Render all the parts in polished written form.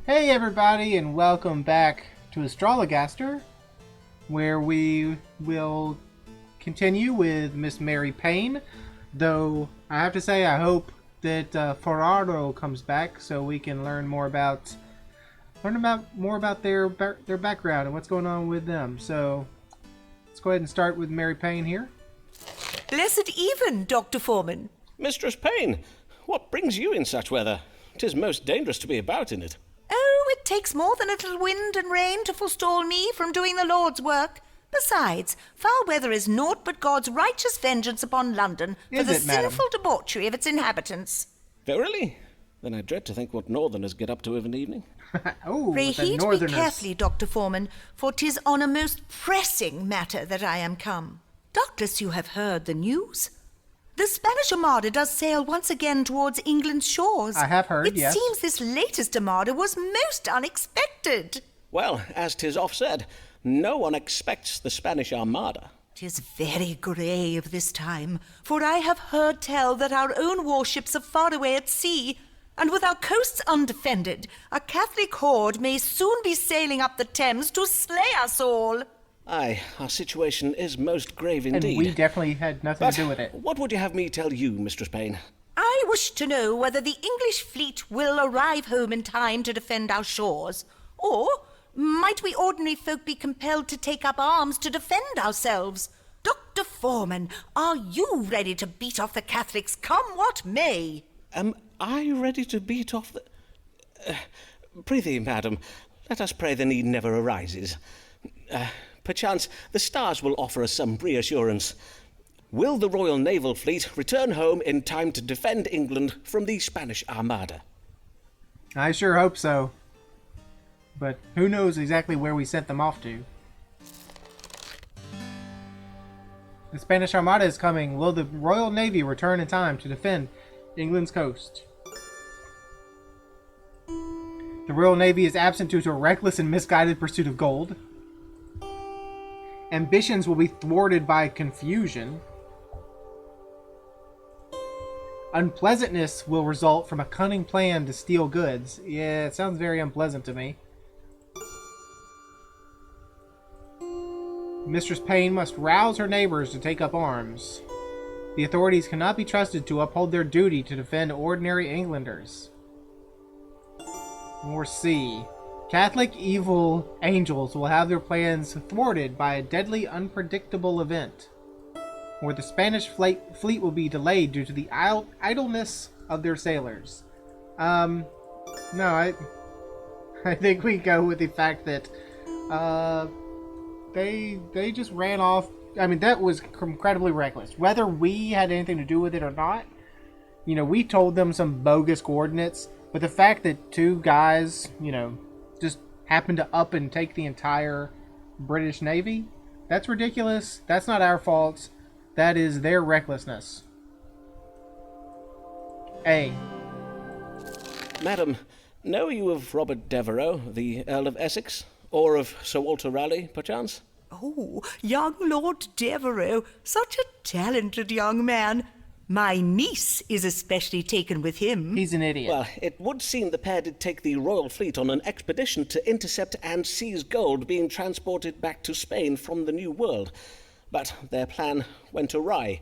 Hey everybody, and welcome back to Astrologaster, where we will continue with Miss Mary Payne. Though I have to say, I hope that Ferrara comes back so we can learn more about their background and what's going on with them. So let's go ahead and start with Mary Payne here. Blessed even, Doctor Forman. Mistress Payne, what brings you in such weather? 'Tis most dangerous to be about in it. Oh, it takes more than a little wind and rain to forestall me from doing the Lord's work. Besides, foul weather is naught but God's righteous vengeance upon London for the sinful debauchery of its inhabitants. Verily? Then I dread to think what northerners get up to of an evening. Oh, Pray the heed me northerners. carefully, Doctor Foreman, for 'tis on a most pressing matter that I am come. Doubtless you have heard the news. The Spanish Armada does sail once again towards England's shores. I have heard, It yes. seems this latest Armada was most unexpected. Well, as 'tis oft said, no one expects the Spanish Armada. 'Tis very grave this time, for I have heard tell that our own warships are far away at sea, and with our coasts undefended, a Catholic horde may soon be sailing up the Thames to slay us all. Aye, our situation is most grave And indeed. we definitely had nothing But to do with it. what would you have me tell you, Mistress Payne? I wish to know whether the English fleet will arrive home in time to defend our shores, or might we ordinary folk be compelled to take up arms to defend ourselves? Dr. Foreman, are you ready to beat off the Catholics, come what may? Am I ready to beat off the... Prithee, madam, let us pray the need never arises. Perchance the stars will offer us some reassurance. Will the Royal Naval Fleet return home in time to defend England from the Spanish Armada? I sure hope so. But who knows exactly where we sent them off to. The Spanish Armada is coming. Will the Royal Navy return in time to defend England's coast? The Royal Navy is absent due to a reckless and misguided pursuit of gold. Ambitions will be thwarted by confusion. Unpleasantness will result from a cunning plan to steal goods. Yeah, it sounds very unpleasant to me. Mistress Payne must rouse her neighbors to take up arms. The authorities cannot be trusted to uphold their duty to defend ordinary Englanders. Or C. Catholic evil angels will have their plans thwarted by a deadly, unpredictable event, or the Spanish fleet will be delayed due to the idleness of their sailors. No, I think we go with the fact that they just ran off. I mean, that was incredibly reckless. Whether we had anything to do with it or not, you know, we told them some bogus coordinates, but the fact that two guys, you know, just happened to up and take the entire British Navy, that's ridiculous. That's not our fault. That is their recklessness. A. Madam, know you of Robert Devereux, the Earl of Essex? Or of Sir Walter Raleigh, perchance? Oh, young Lord Devereux, such a talented young man. My niece is especially taken with him. He's an idiot. Well, it would seem the pair did take the royal fleet on an expedition to intercept and seize gold being transported back to Spain from the New World. But their plan went awry,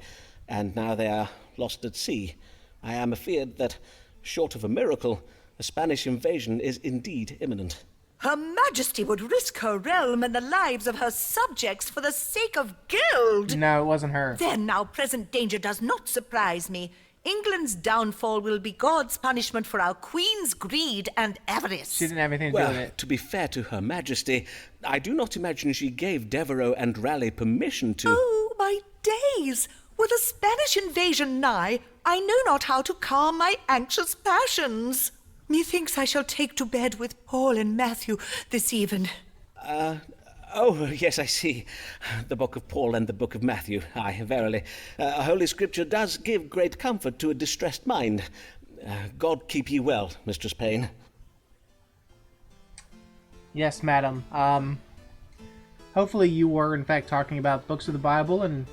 and now they are lost at sea. I am afeard that, short of a miracle, a Spanish invasion is indeed imminent. Her Majesty would risk her realm and the lives of her subjects for the sake of gold. No, it wasn't her. Then now present danger does not surprise me. England's downfall will be God's punishment for our Queen's greed and avarice. She didn't have anything to do with Well, it. to be fair to Her Majesty, I do not imagine she gave Devereux and Raleigh permission to... Oh, my days! With a Spanish invasion nigh, I know not how to calm my anxious passions. Methinks I shall take to bed with Paul and Matthew this even. Oh, yes, I see. The Book of Paul and the Book of Matthew. Aye, verily. Holy Scripture does give great comfort to a distressed mind. God keep ye well, Mistress Payne. Yes, madam. Hopefully you were, in fact, talking about books of the Bible, and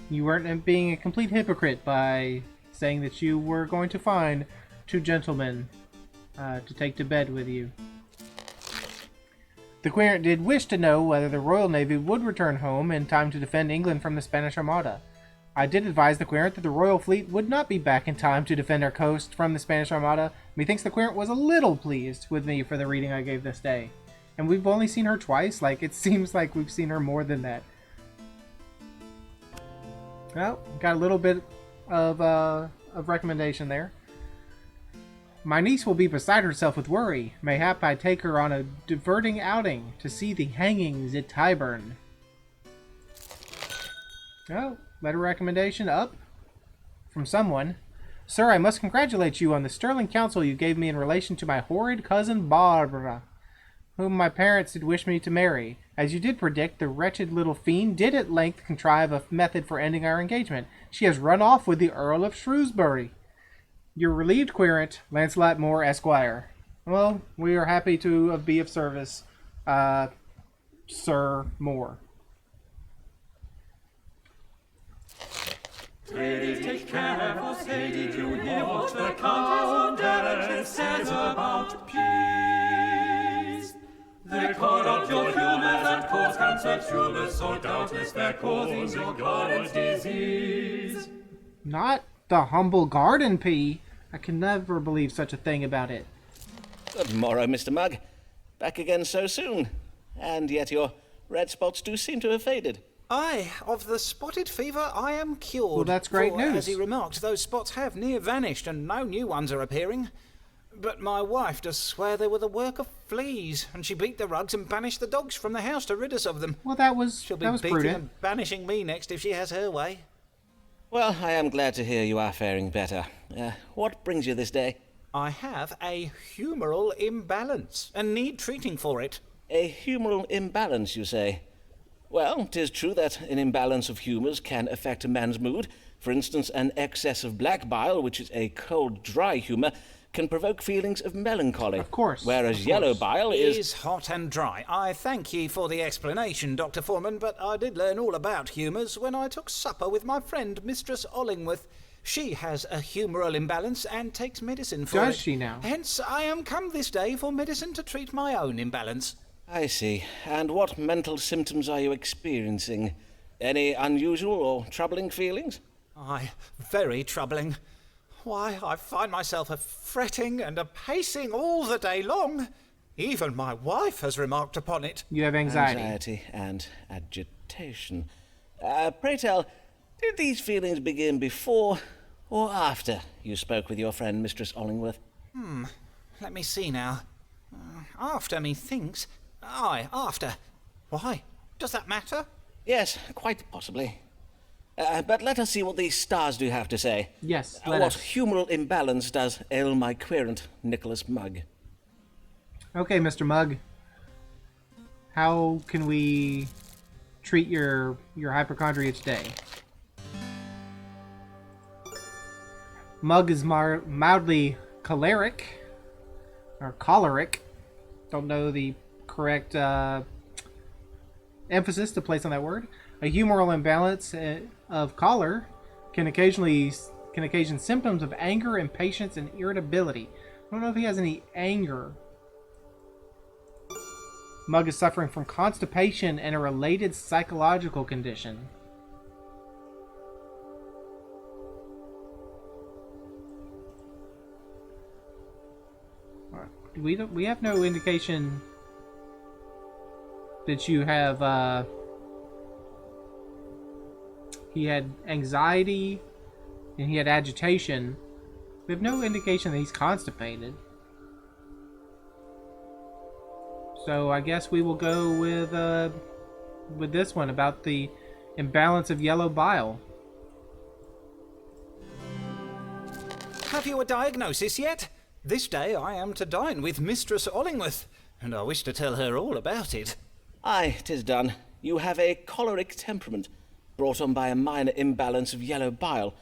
you weren't being a complete hypocrite by saying that you were going to find two gentlemen to take to bed with you. The querent did wish to know whether the Royal Navy would return home in time to defend England from the Spanish Armada. I did advise the querent that the Royal Fleet would not be back in time to defend our coast from the Spanish Armada. Methinks the querent was a little pleased with me for the reading I gave this day. And we've only seen her twice, like it seems like we've seen her more than that. Well, got a little bit of recommendation there. My niece will be beside herself with worry. Mayhap I take her on a diverting outing to see the hangings at Tyburn. Oh, letter recommendation up from someone. Sir, I must congratulate you on the sterling counsel you gave me in relation to my horrid cousin Barbara, whom my parents did wish me to marry. As you did predict, the wretched little fiend did at length contrive a method for ending our engagement. She has run off with the Earl of Shrewsbury. Your relieved querent, Lancelot Moore, Esquire. Well, we are happy to be of service, Sir Moore. Pray take care, for say, did you hear what the Countess says about peace? They corrupt your humors and cause cancer tumors, so doubtless they're causing your garden's disease. Not the humble garden pea. I can never believe such a thing about it. Good morrow, Mr. Mugg. Back again so soon. And yet your red spots do seem to have faded. Aye, of the spotted fever I am cured. Well, that's great news. As he remarked, those spots have near vanished and no new ones are appearing. But my wife does swear they were the work of fleas, and she beat the rugs and banished the dogs from the house to rid us of them. Well, that was She'll be beating prudent and banishing me next if she has her way. Well, I am glad to hear you are faring better. What brings you this day? I have a humoral imbalance and need treating for it. A humoral imbalance, you say? Well, 'tis true that an imbalance of humours can affect a man's mood. For instance, an excess of black bile, which is a cold, dry humour, can provoke feelings of melancholy. Of course. Whereas yellow bile is hot and dry. I thank ye for the explanation, Dr. Foreman, but I did learn all about humours when I took supper with my friend, Mistress Ollingworth. She has a humoral imbalance and takes medicine for it. Does she now? Hence, I am come this day for medicine to treat my own imbalance. I see. And what mental symptoms are you experiencing? Any unusual or troubling feelings? Aye, very troubling. Why, I find myself a fretting and a pacing all the day long. Even my wife has remarked upon it. You have anxiety. Anxiety and agitation. Pray tell, did these feelings begin before or after you spoke with your friend, Mistress Ollingworth? Let me see now. After, methinks. Aye, after. Why? Does that matter? Yes, quite possibly. But let us see what these stars do have to say. Yes, What let us. humoral imbalance does ail my querent, Nicholas Mugg? Okay, Mr. Mugg. How can we treat your hypochondria today? Mugg is mildly choleric. Or choleric. Don't know the correct emphasis to place on that word. A humoral imbalance of choler can occasion symptoms of anger, impatience, and irritability. I don't know if he has any anger. Mugg is suffering from constipation and a related psychological condition. We have no indication that you have he had anxiety and he had agitation. We have no indication that he's constipated. So I guess we will go with this one about the imbalance of yellow bile. Have you a diagnosis yet? This day I am to dine with Mistress Ollingworth, and I wish to tell her all about it. Aye, 'tis done. You have a choleric temperament, brought on by a minor imbalance of yellow bile.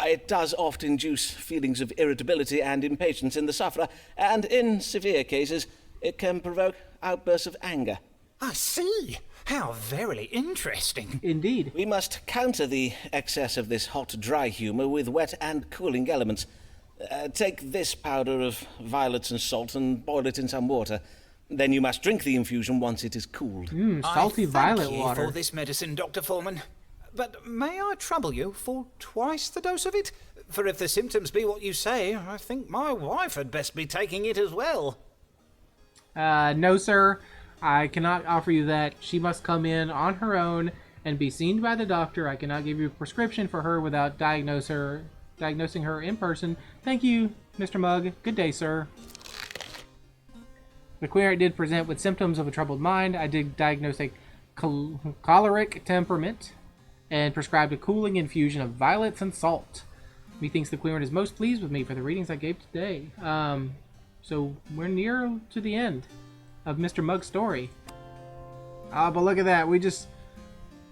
It does often induce feelings of irritability and impatience in the sufferer, and in severe cases, it can provoke outbursts of anger. I see. How very interesting. Indeed. We must counter the excess of this hot, dry humour with wet and cooling elements. Take this powder of violets and salt and boil it in some water. Then you must drink the infusion once it is cooled. Salty violet Thank you water. for this medicine, Dr. Foreman. But may I trouble you for twice the dose of it? For if the symptoms be what you say, I think my wife had best be taking it as well. No, sir. I cannot offer you that. She must come in on her own and be seen by the doctor. I cannot give you a prescription for her without diagnosing her in person. Thank you, Mr. Mugg. Good day, sir. The querent did present with symptoms of a troubled mind. I did diagnose a choleric temperament and prescribed a cooling infusion of violets and salt. Methinks the querent is most pleased with me for the readings I gave today. So we're near to the end of Mr. Mugg's story. But look at that. We just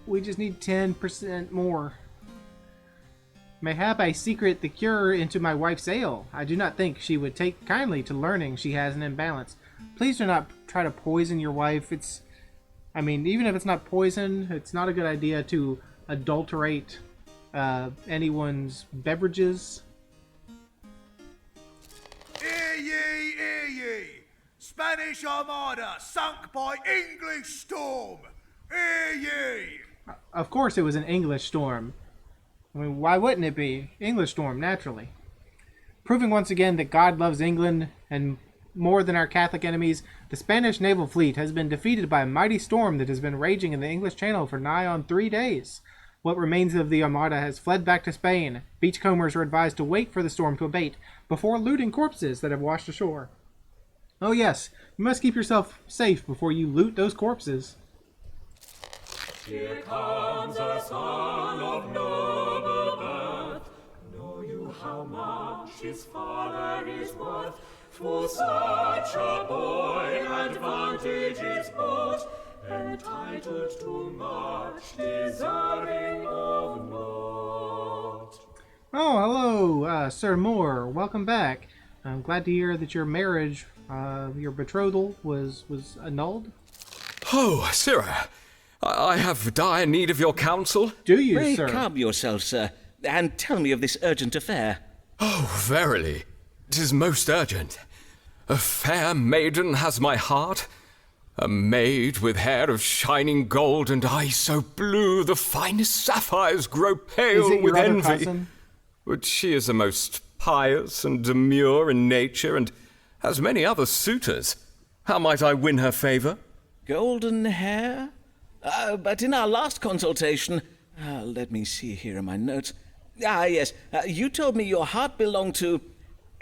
need 10% more. Mayhap I secret the cure into my wife's ale. I do not think she would take kindly to learning she has an imbalance. Please do not try to poison your wife. Even if it's not poison, it's not a good idea to adulterate anyone's beverages. Hear ye, hear ye! Spanish Armada sunk by English storm! Hear ye! Of course it was an English storm. Why wouldn't it be? English storm, naturally. Proving once again that God loves England and more than our Catholic enemies, the Spanish naval fleet has been defeated by a mighty storm that has been raging in the English Channel for nigh on 3 days. What remains of the Armada has fled back to Spain. Beachcombers are advised to wait for the storm to abate before looting corpses that have washed ashore. Oh yes, you must keep yourself safe before you loot those corpses. Here comes a son of noble birth. Know you how much his father is worth? For such a boy advantage is bought, entitled to much, deserving of naught. Oh, hello, Sir Moore. Welcome back. I'm glad to hear that your marriage, your betrothal, was annulled. Oh, sirrah, I have dire need of your counsel. Do you, Pray sir? calm yourself, sir, and tell me of this urgent affair. Oh, verily, 'tis most urgent. A fair maiden has my heart, a maid with hair of shining gold and eyes so blue the finest sapphires grow Is pale it your with other envy. cousin? But she is a most pious and demure in nature and has many other suitors. How might I win her favour? Golden hair? But in our last consultation... let me see here in my notes. Yes, you told me your heart belonged to...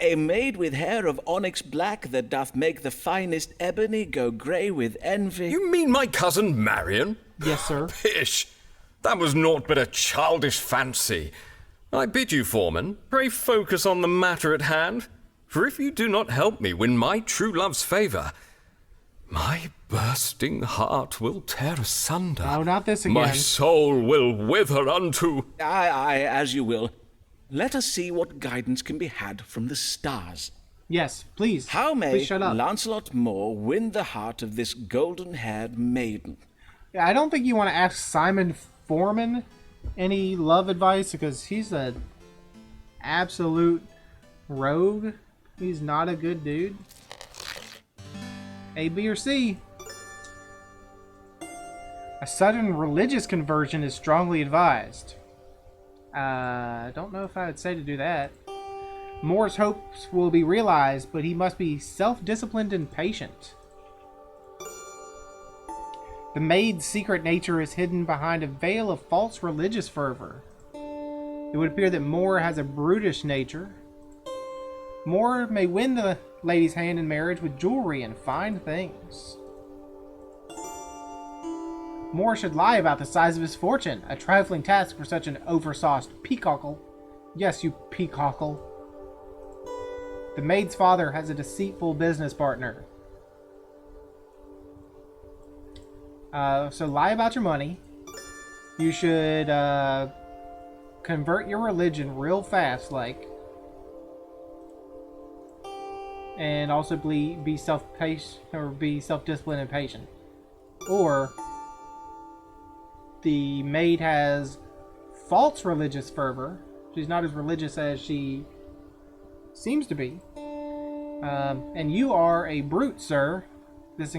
a maid with hair of onyx black that doth make the finest ebony go grey with envy. You mean my cousin Marion? Yes, sir. Pish! That was naught but a childish fancy. I bid you, Foreman, pray focus on the matter at hand, for if you do not help me win my true love's favour, my bursting heart will tear asunder. Oh, not this again. My soul will wither unto... Aye, as you will. Let us see what guidance can be had from the stars. Yes, please. How may Please shut up. Lancelot Moore win the heart of this golden-haired maiden? Yeah, I don't think you want to ask Simon Forman any love advice because he's a absolute rogue. He's not a good dude. A, B, or C? A sudden religious conversion is strongly advised. I don't know if I would say to do that. Moore's hopes will be realized, but he must be self-disciplined and patient. The maid's secret nature is hidden behind a veil of false religious fervor. It would appear that Moore has a brutish nature. Moore may win the lady's hand in marriage with jewelry and fine things. Moore should lie about the size of his fortune, a trifling task for such an oversauced peacockle. Yes, you peacockle. The maid's father has a deceitful business partner. So lie about your money. You should convert your religion real fast, like. And also be self-disciplined and patient. Or the maid has false religious fervor. She's not as religious as she Seems to be. And you are a brute, sir. This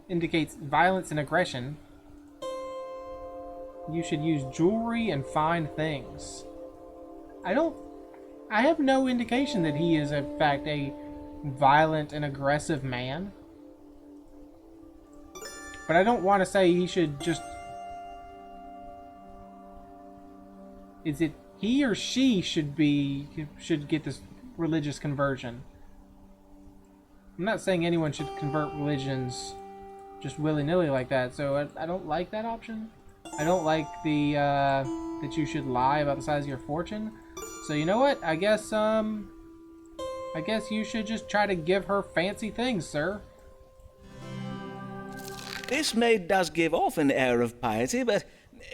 indicates violence and aggression. You should use jewelry and fine things. I have no indication that he is, in fact, a violent and aggressive man. But I don't want to say he should just... Is it he or she should get this religious conversion? I'm not saying anyone should convert religions just willy-nilly like that, so I don't like that option. I don't like the, that you should lie about the size of your fortune. So you know what? I guess you should just try to give her fancy things, sir. This maid does give off an air of piety, but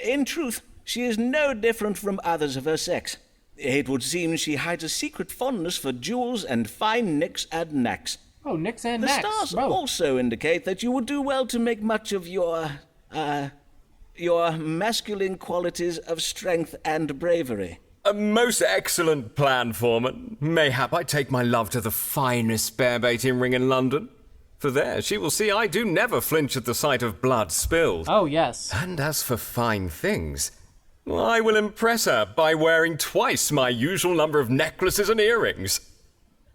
in truth, she is no different from others of her sex. It would seem she hides a secret fondness for jewels and fine nicks and knacks. Oh, nicks and The knacks. stars both. also indicate that you would do well to make much of your masculine qualities of strength and bravery. A most excellent plan, Foreman. Mayhap I take my love to the finest bear-baiting ring in London. For there she will see I do never flinch at the sight of blood spilled. Oh, yes. And as for fine things, I will impress her by wearing twice my usual number of necklaces and earrings.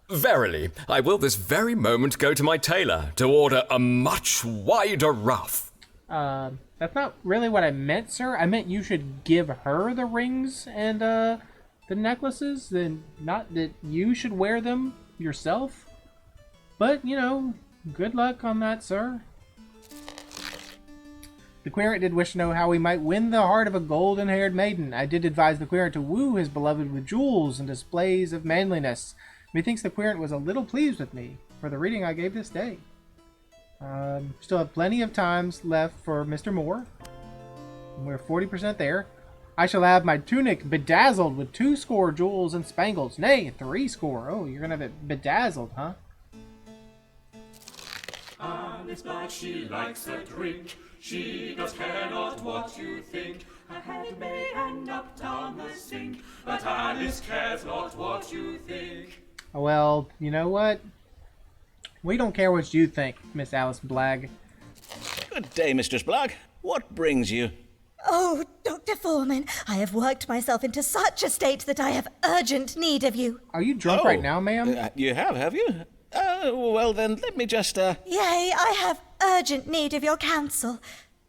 Verily, I will this very moment go to my tailor to order a much wider ruff. That's not really what I meant, sir. I meant you should give her the rings and, the necklaces, then not that you should wear them yourself. But, you know, good luck on that, sir. The querent did wish to know how he might win the heart of a golden-haired maiden. I did advise the querent to woo his beloved with jewels and displays of manliness. Methinks the querent was a little pleased with me for the reading I gave this day. Still have plenty of times left for Mr. Moore. We're 40% there. I shall have my tunic bedazzled with 2 jewels and spangles. Nay, 3. Oh, you're gonna have it bedazzled, huh? Alice Black, she likes a drink. She does care not what you think. Her head may end up down the sink, but Alice cares not what you think. Well, you know what? We don't care what you think, Miss Alice Blagg. Good day, Mistress Blagg. What brings you? Oh, Dr. Foreman, I have worked myself into such a state that I have urgent need of you. Are you drunk right now, ma'am? You have you? Well then, let me just, Yea, I have urgent need of your counsel.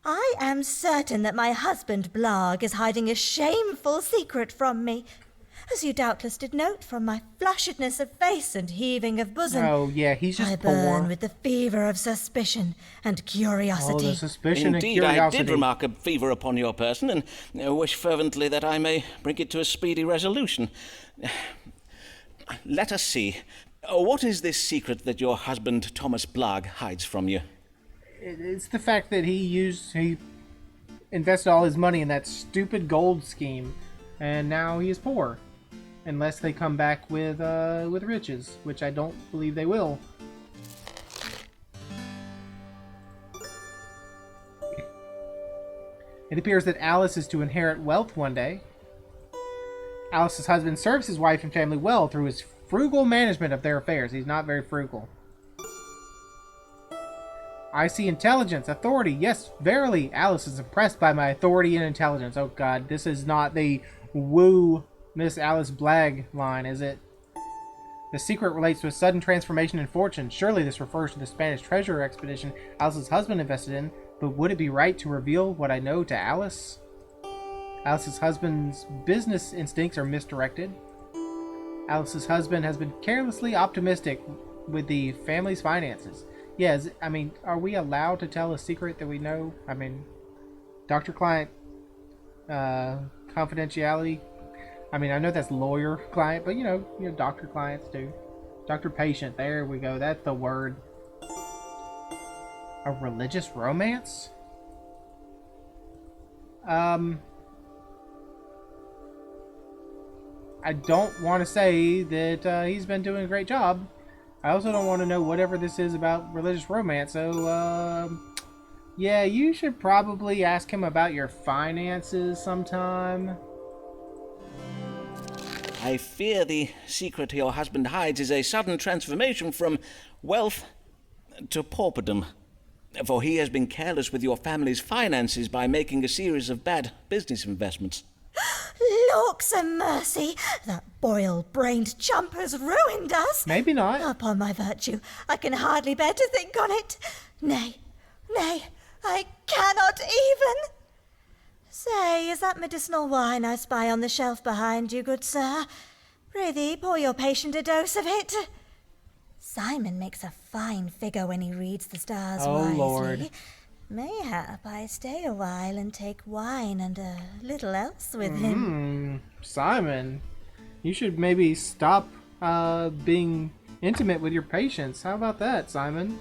I am certain that my husband Blagg is hiding a shameful secret from me. As you doubtless did note from my flushedness of face and heaving of bosom. Oh, yeah, he's just I burn poor. with the fever of suspicion and curiosity. Oh, the suspicion indeed, and I curiosity. did remark a fever upon your person, and wish fervently that I may bring it to a speedy resolution. Let us see. What is this secret that your husband Thomas Blagg hides from you? It's the fact that he invested all his money in that stupid gold scheme, and now he is poor. Unless they come back with riches, which I don't believe they will. It appears that Alice is to inherit wealth one day. Alice's husband serves his wife and family well through his frugal management of their affairs. He's not very frugal. I see intelligence, authority. Yes, verily, Alice is impressed by my authority and intelligence. Oh God, this is not the woo Miss Alice Blagg line, is it? The secret relates to a sudden transformation in fortune. Surely this refers to the Spanish treasure expedition Alice's husband invested in, but would it be right to reveal what I know to Alice? Alice's husband's business instincts are misdirected. Alice's husband has been carelessly optimistic with the family's finances. Yes, I mean, are we allowed to tell a secret that we know? I mean, doctor-client confidentiality. I mean, I know that's lawyer-client, but you know, doctor-clients too. Doctor-patient, there we go, that's the word. A religious romance? I don't want to say that he's been doing a great job. I also don't want to know whatever this is about religious romance, so, yeah, you should probably ask him about your finances sometime. I fear the secret your husband hides is a sudden transformation from wealth to pauperdom. For he has been careless with your family's finances by making a series of bad business investments. Lorks a mercy! That boil-brained chump has ruined us! Maybe not. Upon my virtue, I can hardly bear to think on it. Nay, I cannot even! Say, is that medicinal wine I spy on the shelf behind you, good sir? Prithee, pour your patient a dose of it. Simon makes a fine figure when he reads the stars wisely. Lord. Mayhap I stay a while and take wine and a little else with him. Simon, you should maybe stop being intimate with your patients. How about that, Simon?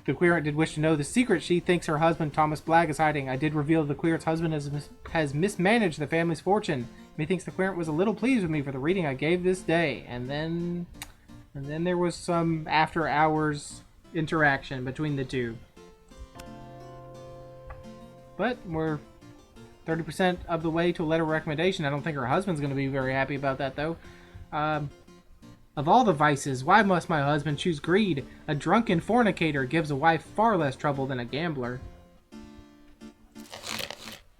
The querent did wish to know the secret she thinks her husband Thomas Blagg is hiding. I did reveal the querent's husband has mismanaged the family's fortune. Methinks the querent was a little pleased with me for the reading I gave this day. And then there was some after hours interaction between the two. But we're 30% of the way to a letter of recommendation. I don't think her husband's going to be very happy about that, though. Of all the vices, why must my husband choose greed? A drunken fornicator gives a wife far less trouble than a gambler.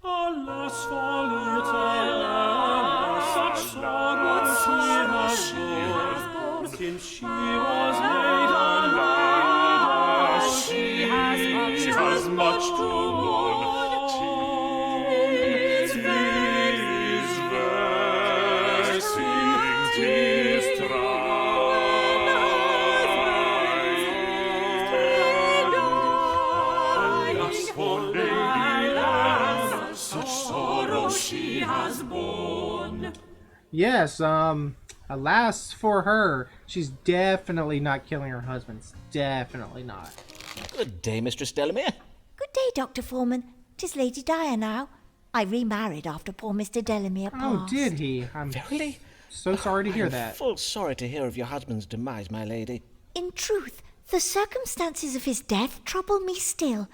Alas, for little Emma, such sorrows she has borne, since she was made alive. She has much to mourn. Tis vexing, tis alas, for Lady Anne, such sorrow she has borne. Yes, alas for her. She's definitely not killing her husband. Definitely not. Good day, Mistress Stella Mia. Good day, Dr. Foreman. 'Tis Lady Dyer now. I remarried after poor Mr. Delamere passed. Oh, did he? I'm Verily? so sorry to hear I'm that. full sorry to hear of your husband's demise, my lady. In truth, the circumstances of his death trouble me still.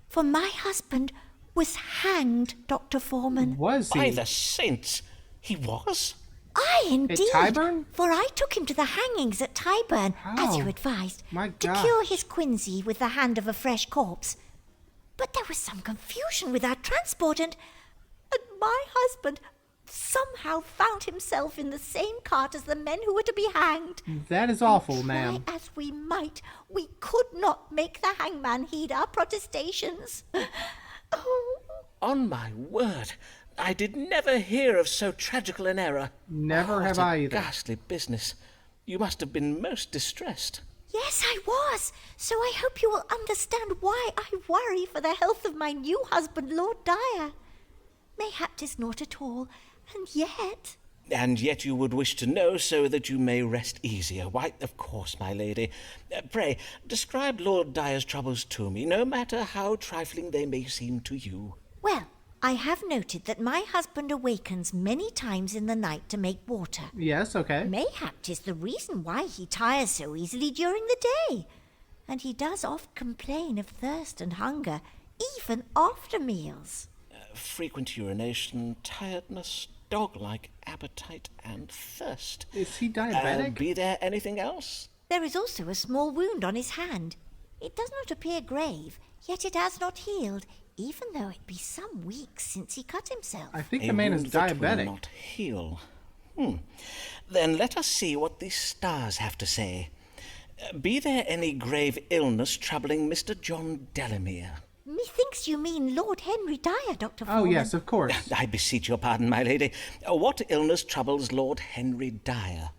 For my husband was hanged, Dr. Foreman. Was he? By the saints, he was? Aye, indeed. Tyburn? For I took him to the hangings at Tyburn, as you Oh, advised, my to gosh. cure his quinsy with the hand of a fresh corpse. But there was some confusion with our transport, and my husband somehow found himself in the same cart as the men who were to be hanged. That is awful, Try ma'am. as we might, we could not make the hangman heed our protestations. Oh. On my word, I did never hear of so tragical an error. Never have What a I either. ghastly business. You must have been most distressed. Yes, I was. So I hope you will understand why I worry for the health of my new husband, Lord Dyer. Mayhap 'tis not at all, and yet... And yet you would wish to know so that you may rest easier. Why, of course, my lady. Pray, describe Lord Dyer's troubles to me, no matter how trifling they may seem to you. Well, I have noted that my husband awakens many times in the night to make water. Yes, okay. Mayhap 'tis the reason why he tires so easily during the day. And he does oft complain of thirst and hunger, even after meals. Frequent urination, tiredness, dog-like appetite, and thirst. Is he diabetic? Be there anything else? There is also a small wound on his hand. It does not appear grave, yet it has not healed, even though it be some weeks since he cut himself. I think A the man is wound that will diabetic. not heal. Then let us see what the stars have to say. Be there any grave illness troubling Mr. John Delamere? Methinks you mean Lord Henry Dyer, Dr. Oh, Foreman. yes, of course. I beseech your pardon, my lady. What illness troubles Lord Henry Dyer?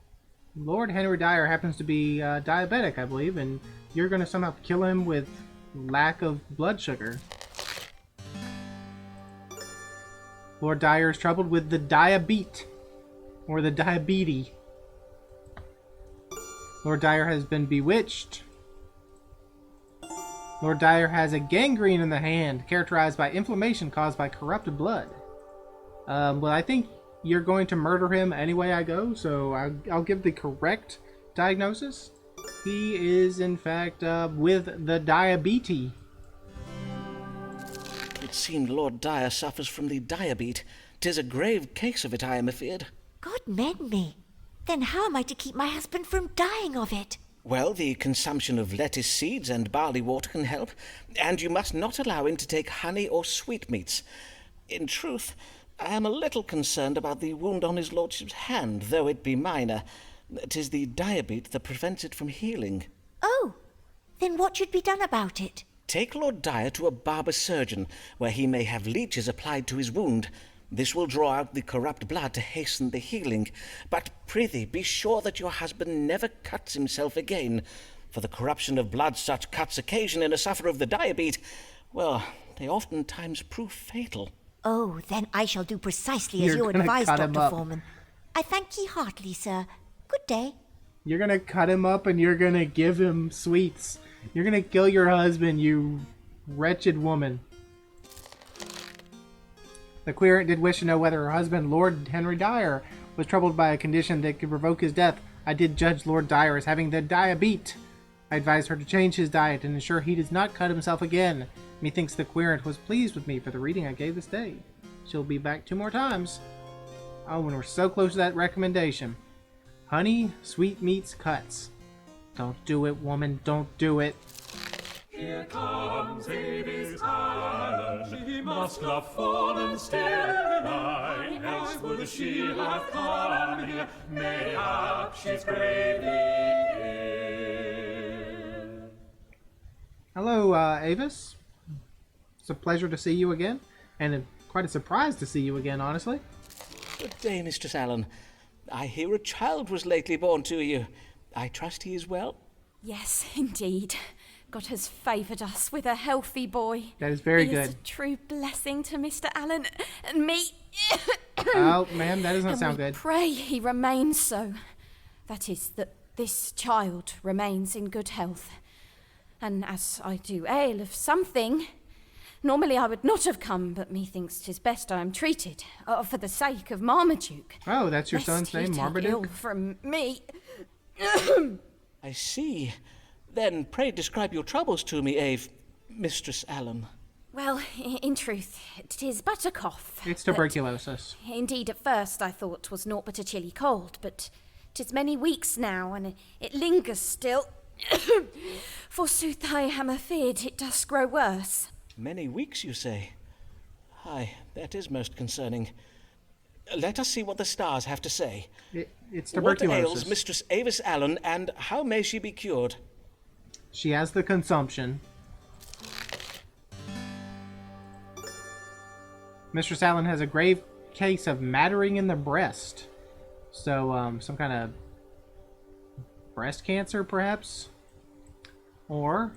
Lord Henry Dyer happens to be diabetic, I believe, and you're going to somehow kill him with lack of blood sugar. Lord Dyer is troubled with the diabetes, or the diabetes. Lord Dyer has been bewitched. Lord Dyer has a gangrene in the hand, characterized by inflammation caused by corrupted blood. Well, I think you're going to murder him anyway I go, so I'll give the correct diagnosis. He is, in fact, with the diabetes. It seemed Lord Dyer suffers from the diabetes. 'Tis a grave case of it, I am afeard. God mend me. Then how am I to keep my husband from dying of it? Well, the consumption of lettuce seeds and barley water can help, and you must not allow him to take honey or sweetmeats. In truth, I am a little concerned about the wound on his lordship's hand, though it be minor. 'Tis the diabetes that prevents it from healing. Oh, then what should be done about it? Take Lord Dyer to a barber surgeon, where he may have leeches applied to his wound. This will draw out the corrupt blood to hasten the healing. But prithee, be sure that your husband never cuts himself again, for the corruption of blood such cuts occasion in a sufferer of the diabetes, well, they oftentimes prove fatal. Oh, then I shall do precisely as You're you gonna advise, cut him Dr. up. Foreman. I thank ye heartily, sir. Good day. You're gonna cut him up and you're gonna give him sweets. You're gonna kill your husband, you wretched woman. The querent did wish to know whether her husband, Lord Henry Dyer, was troubled by a condition that could provoke his death. I did judge Lord Dyer as having the diabetes. I advised her to change his diet and ensure he does not cut himself again. Methinks the querent was pleased with me for the reading I gave this day. She'll be back 2 more times. Oh, and we're so close to that recommendation. Honey, sweetmeats, cuts. Don't do it, woman. Don't do it. Here comes Avis Allen, she must love fallen still. Mine else would she have come here, mayhap she's gravely ill. Hello, Avis. It's a pleasure to see you again, and quite a surprise to see you again, honestly. Good day, Mistress Allen. I hear a child was lately born to you. I trust he is well? Yes, indeed. God has favoured us with a healthy boy. That is very He good. is a true blessing to Mr. Allen and me. Oh, ma'am, that doesn't And sound we good. pray he remains so. That is, that this child remains in good health. And as I do ail of something, normally I would not have come, but methinks 'tis best I am treated, for the sake of Marmaduke. Oh, that's your Lest son's he name, take Marmaduke? ill from me. I see. Then pray describe your troubles to me, Mistress Allen. Well, in truth, 'tis but a cough. It's but- tuberculosis. Indeed, at first I thought 'twas naught but a chilly cold, but 'tis many weeks now, and it lingers still. Forsooth, I am afeard it does grow worse. Many weeks, you say? Aye, that is most concerning. Let us see what the stars have to say. It's What ails tuberculosis. Mistress Avis Allen, and how may she be cured? She has the consumption. Mistress Allen has a grave case of mattering in the breast. So, some kind of breast cancer, perhaps? Or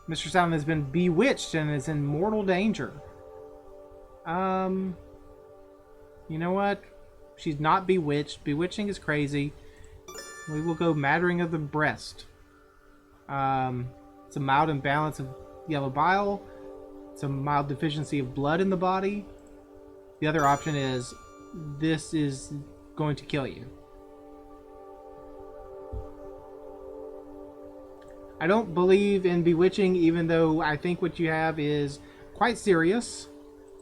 Mistress Allen has been bewitched and is in mortal danger. You know what? She's not bewitched. Bewitching is crazy. We will go mattering of the breast. It's a mild imbalance of yellow bile. It's a mild deficiency of blood in the body. The other option is this is going to kill you. I don't believe in bewitching, even though I think what you have is quite serious.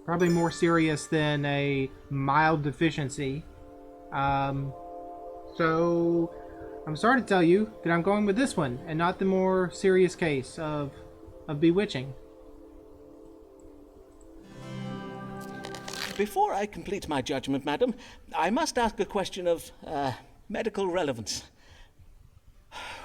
Probably more serious than a mild deficiency. So I'm sorry to tell you that I'm going with this one and not the more serious case of bewitching. Before I complete my judgment, madam, I must ask a question of medical relevance.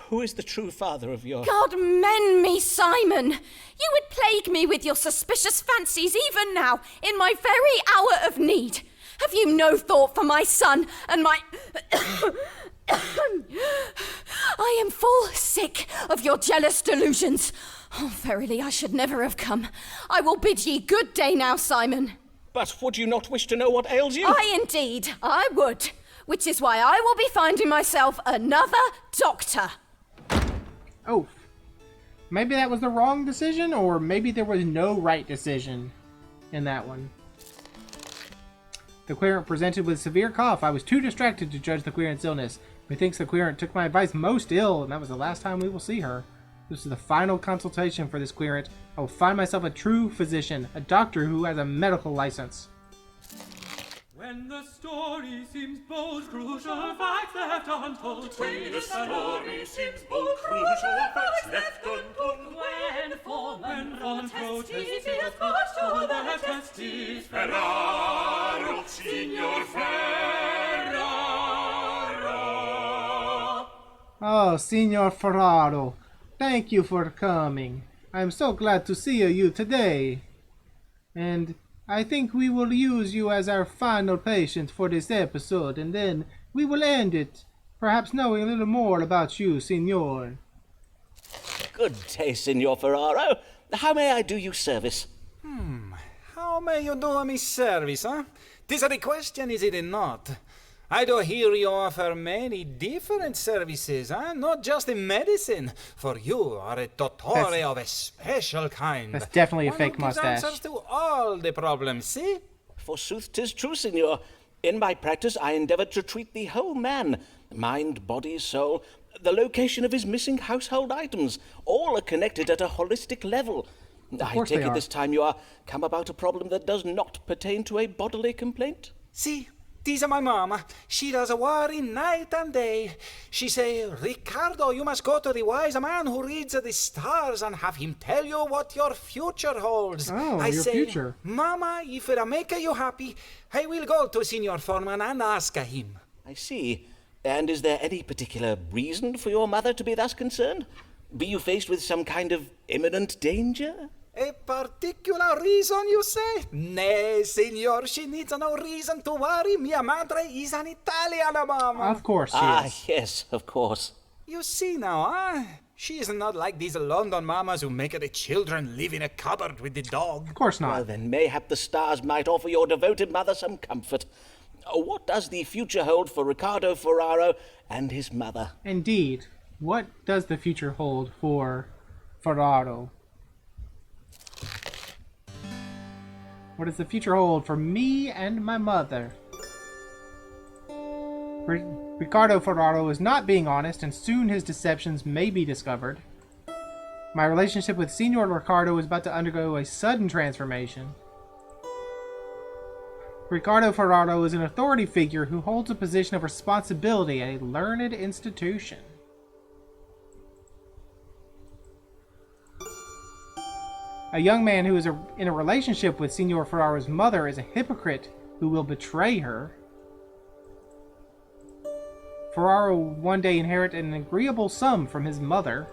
Who is the true father of your... God mend me, Simon! You would plague me with your suspicious fancies even now, in my very hour of need. Have you no thought for my son and my... I am full sick of your jealous delusions. Oh, verily, I should never have come. I will bid ye good day now, Simon. But would you not wish to know what ails you? Indeed, I would. Which is why I will be finding myself another doctor. Oh, maybe that was the wrong decision, or maybe there was no right decision in that one. The querent presented with severe cough. I was too distracted to judge the querent's illness. Methinks the querent took my advice most ill, and that was the last time we will see her. This is the final consultation for this querent. I will find myself a true physician, a doctor who has a medical license. When the story seems bold, crucial facts left untold. When the story seems bold, crucial facts left untold. When Foreman protesties, feels pushed to the testes. Ferraro, Senor Ferrara. Oh, Senor Ferrara, thank you for coming. I am so glad to see you today. And I think we will use you as our final patient for this episode, and then we will end it, perhaps knowing a little more about you, Senor. Good day, Senor Ferrara. How may I do you service? How may you do me service, huh? 'Tis the question, is it not? I do hear you offer many different services, huh? Not just in medicine, for you are a dottore of a special kind. That's definitely a One fake who gives mustache. answers to all the problems, see? Forsooth, 'tis true, Senor. In my practice, I endeavor to treat the whole man. Mind, body, soul, the location of his missing household items. All are connected at a holistic level. I course take they it are. this time you are come about a problem that does not pertain to a bodily complaint? See, this is my mama. She does worry night and day. She say, Ricardo, you must go to the wise man who reads the stars and have him tell you what your future holds. Oh, I your say, future. Mama, if it make you happy, I will go to Senor Forman and ask him. I see. And is there any particular reason for your mother to be thus concerned? Be you faced with some kind of imminent danger? A particular reason, you say? Nay, Signor, she needs no reason to worry. Mia madre is an Italian, Mama. Of course she is. Yes, of course. You see now, huh? She is not like these London mamas who make the children live in a cupboard with the dog. Of course not. Well, then mayhap the stars might offer your devoted mother some comfort. What does the future hold for Ricardo Ferraro and his mother? Indeed. What does the future hold for Ferraro? What does the future hold for me and my mother? Ricardo Ferraro is not being honest, and soon his deceptions may be discovered. My relationship with Senor Ricardo is about to undergo a sudden transformation. Ricardo Ferraro is an authority figure who holds a position of responsibility at a learned institution. A young man who is in a relationship with Senor Ferraro's mother is a hypocrite who will betray her. Ferraro will one day inherit an agreeable sum from his mother.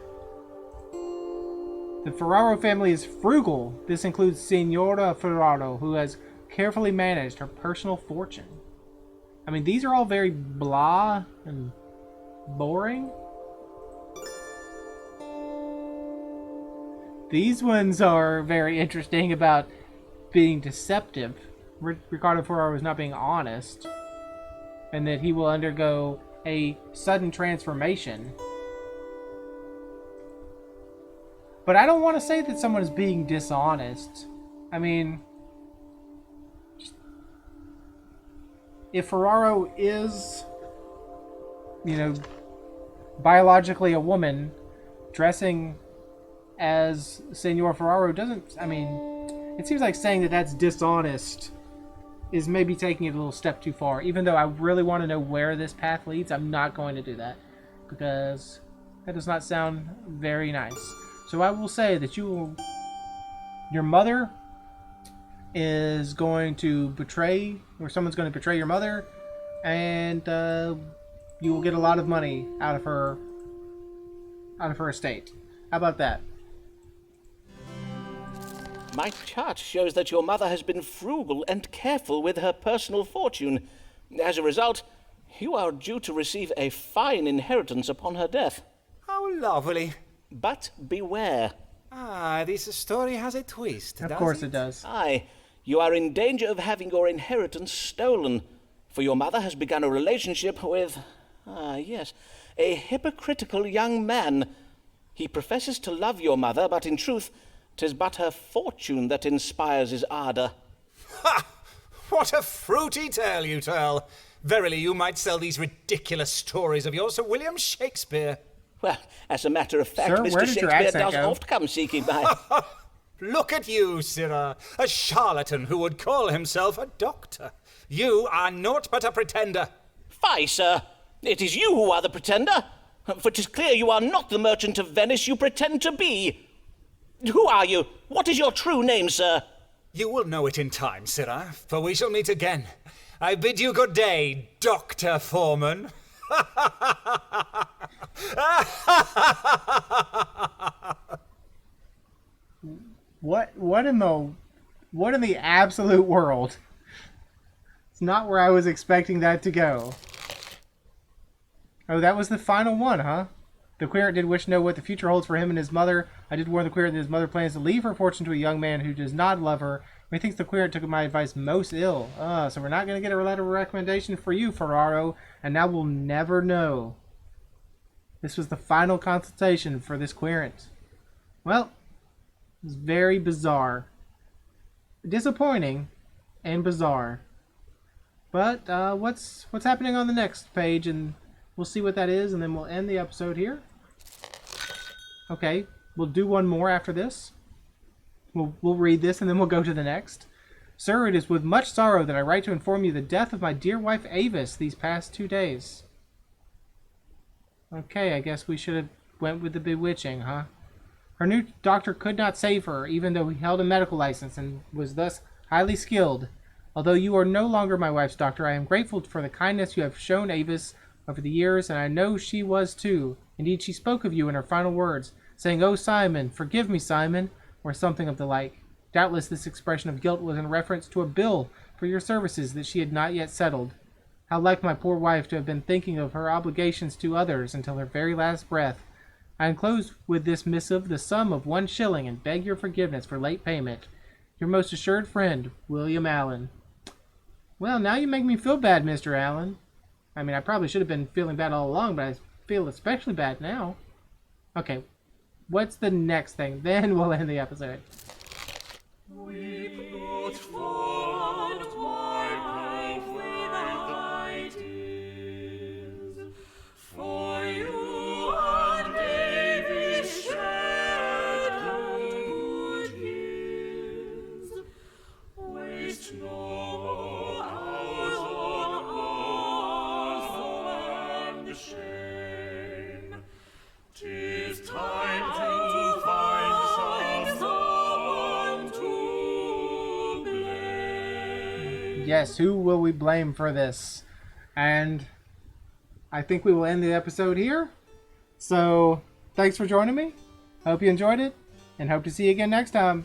The Ferraro family is frugal. This includes Senora Ferraro, who has carefully managed her personal fortune. I mean, these are all very blah and boring. These ones are very interesting about being deceptive. Ricardo Ferraro is not being honest. And that he will undergo a sudden transformation. But I don't want to say that someone is being dishonest. I mean, if Ferraro is, biologically a woman, dressing as Senor Ferraro doesn't, it seems like saying that that's dishonest is maybe taking it a little step too far. Even though I really want to know where this path leads, I'm not going to do that, because that does not sound very nice. So I will say that your mother is going to betray, or someone's going to betray your mother, and you will get a lot of money out of her estate. How about that? My chart shows that your mother has been frugal and careful with her personal fortune. As a result, you are due to receive a fine inheritance upon her death. How lovely. But beware. This story has a twist, Of course it does. Aye, you are in danger of having your inheritance stolen, for your mother has begun a relationship with, a hypocritical young man. He professes to love your mother, but in truth, 'tis but her fortune that inspires his ardour. Ha! What a fruity tale you tell! Verily, you might sell these ridiculous stories of yours to William Shakespeare. Well, as a matter of fact, Sir, where Mr. did your Shakespeare accent does go? oft come seeking my... Look at you, sirrah, a charlatan who would call himself a doctor. You are naught but a pretender. Fie, sir. It is you who are the pretender. For 'tis clear you are not the merchant of Venice you pretend to be. Who are you? What is your true name, sir? You will know it in time, sirrah, for we shall meet again. I bid you good day, Doctor Foreman. What in the absolute world? It's not where I was expecting that to go. Oh, that was the final one, huh? The querent did wish to know what the future holds for him and his mother. I did warn the querent that his mother plans to leave her fortune to a young man who does not love her. Methinks the querent took my advice most ill. So we're not going to get a letter of recommendation for you, Ferraro, and now we'll never know. This was the final consultation for this querent. Well, it was very bizarre. Disappointing and bizarre. But what's happening on the next page, and we'll see what that is, and then we'll end the episode here. Okay, we'll do one more after this. We'll read this, and then we'll go to the next. Sir, it is with much sorrow that I write to inform you the death of my dear wife Avis these past 2 days. Okay, I guess we should have went with the bewitching, huh? Her new doctor could not save her, even though he held a medical license and was thus highly skilled. Although you are no longer my wife's doctor, I am grateful for the kindness you have shown Avis over the years, and I know she was too. Indeed, she spoke of you in her final words, saying, "Oh, Simon, forgive me, Simon," or something of the like. Doubtless this expression of guilt was in reference to a bill for your services that she had not yet settled. How like my poor wife to have been thinking of her obligations to others until her very last breath. I enclose with this missive the sum of 1 shilling and beg your forgiveness for late payment. Your most assured friend, William Allen. Well, now you make me feel bad, Mr. Allen. I mean, I probably should have been feeling bad all along, but I feel especially bad now. Okay, what's the next thing? Then we'll end the episode. Weep not for wipe away thy tears, for you and Avis shed good years. Waste no hours on sorrow and shame. 'Tis time to find someone to blame. Yes, who will we blame for this? And I think we will end the episode here. So, thanks for joining me. Hope you enjoyed it, and hope to see you again next time.